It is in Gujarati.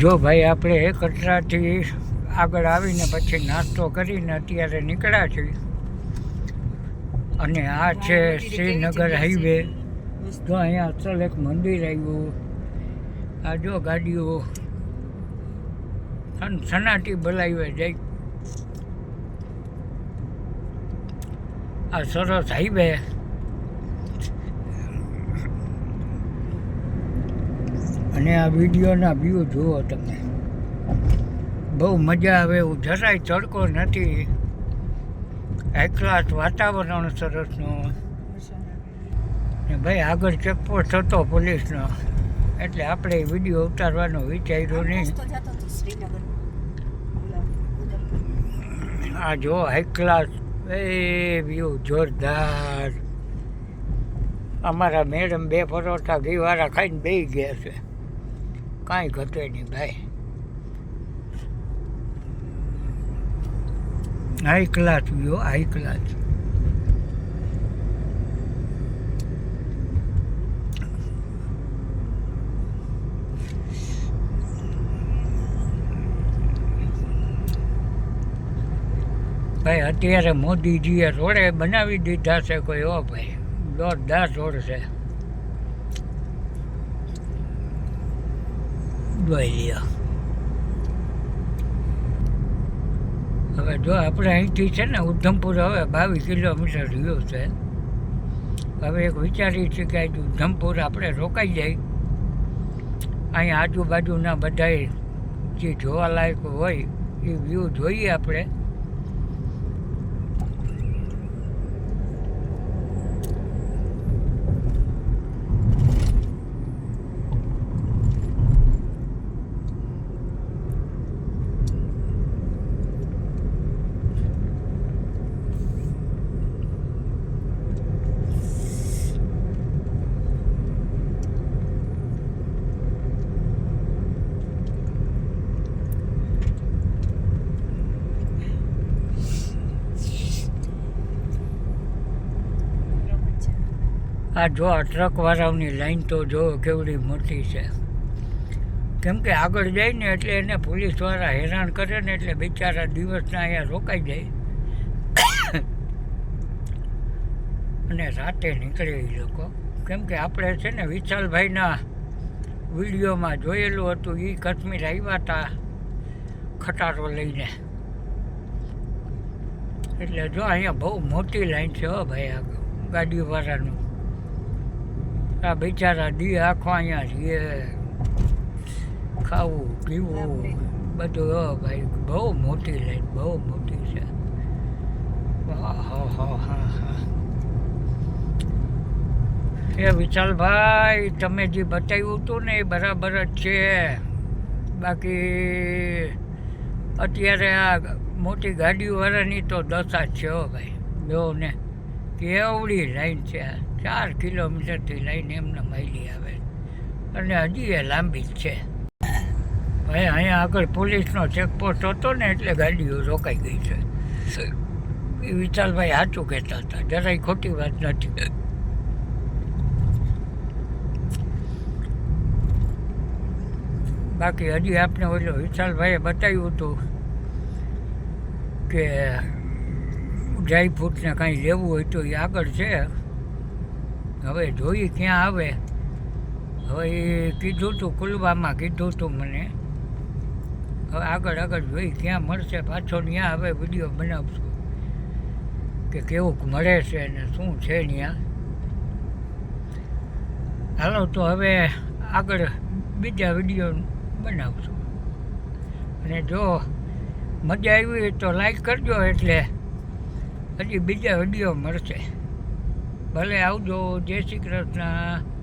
જો ભાઈ આપણે કટરાથી આગળ આવીને પછી નાસ્તો કરીને અત્યારે નીકળ્યા છીએ અને આ છે શ્રીનગર હાઈવે. જો અહીંયા અસલ એક મંદિર આવ્યું. આ જો ગાડીઓ સનાટી બોલાવે જાય. આ સરસ હાઈવે. અને આ વિડીયોના વ્યૂ જુઓ તમે, બહુ મજા આવે એવું. જરાય તડકો નથી, હાઈ ક્લાસ વાતાવરણ સરસનું. ને ભાઈ આગળ ચેકપોસ્ટ હતો પોલીસનો, એટલે આપણે વિડીયો ઉતારવાનો વિચાર્યો નહીં. આ જો હાઈ ક્લાસ એ વ્યૂ જોરદાર. અમારા મેડમ 2 પરોઠા ઘીવાળા ખાઈને બેસી ગયા છે, કાંઈ ઘટે નહીં ભાઈ. High class view, high class. ભાઈ અત્યારે મોદીજીએ રોડે બનાવી દીધા છે કોઈ. હો ભાઈ જોરદાર રોડ છે. જોઈ લ્યો. હવે જો આપણે અહીંથી છે ને ઉધમપુર હવે 22 કિલોમીટર રહ્યું છે. હવે એક વિચારી છે કે ઉધમપુર આપણે રોકાઈ જાય. અહીંયા આજુબાજુના બધાય જે જોવાલાયક હોય એ વ્યૂ જોઈએ આપણે. આ જો આ ટ્રકવાળાઓની લાઈન તો જો કેવડી મોટી છે. કેમ કે આગળ જાય ને એટલે એને પોલીસવાળા હેરાન કરે ને, એટલે બિચારા દિવસના અહીંયા રોકાઈ જાય અને રાતે નીકળે એ લોકો. કેમ કે આપણે છે ને વિશાલભાઈના વિડીયોમાં જોયેલું હતું, એ કાશ્મીર આવ્યા હતા ખટારો લઈને. એટલે જો અહીંયા બહુ મોટી લાઈન છે હો ભાઈ આ ગાડીવાળાનું. આ બિચારા દી આખો અહીંયા રહીએ, ખાવું પીવું બધું. હો ભાઈ બહુ મોટી લાઈન, બહુ મોટી છે. હા. એ વિશાલભાઈ તમે જે બતાવ્યું હતું ને એ બરાબર જ છે. બાકી અત્યારે આ મોટી ગાડીવાળાની તો દશા છે હો ભાઈ. જો ને કેવડી લાઈન છે. 4 કિલોમીટરથી લાઈન એમને માયલી આવે અને હજી એ લાંબી જ છે ભાઈ. અહીંયા આગળ પોલીસનો ચેકપોસ્ટ હતો ને એટલે ગાડીઓ રોકાઈ ગઈ છે. એ વિશાલભાઈ સાચું કહેતા હતા, જરાય ખોટી વાત નથી. બાકી હજી આપણે ઓલો વિશાલભાઈએ બતાવ્યું હતું કે ડ્રાયફ્રૂટને કાંઈ લેવું હોય તો એ આગળ છે. હવે જોઈએ ક્યાં આવે. હવે એ કીધું હતું કુલવામાં કીધું હતું મને. હવે આગળ જોઈ ક્યાં મળશે. પાછો ત્યાં હવે વિડીયો બનાવશું કે કેવું મળે છે ને શું છે ત્યાં. હાલો તો હવે આગળ બીજા વિડીયો બનાવશું. અને જો મજા આવી તો લાઈક કરજો, એટલે હજી બીજા વિડીયો મળશે. ભલે આવજો. જય શ્રી કૃષ્ણ.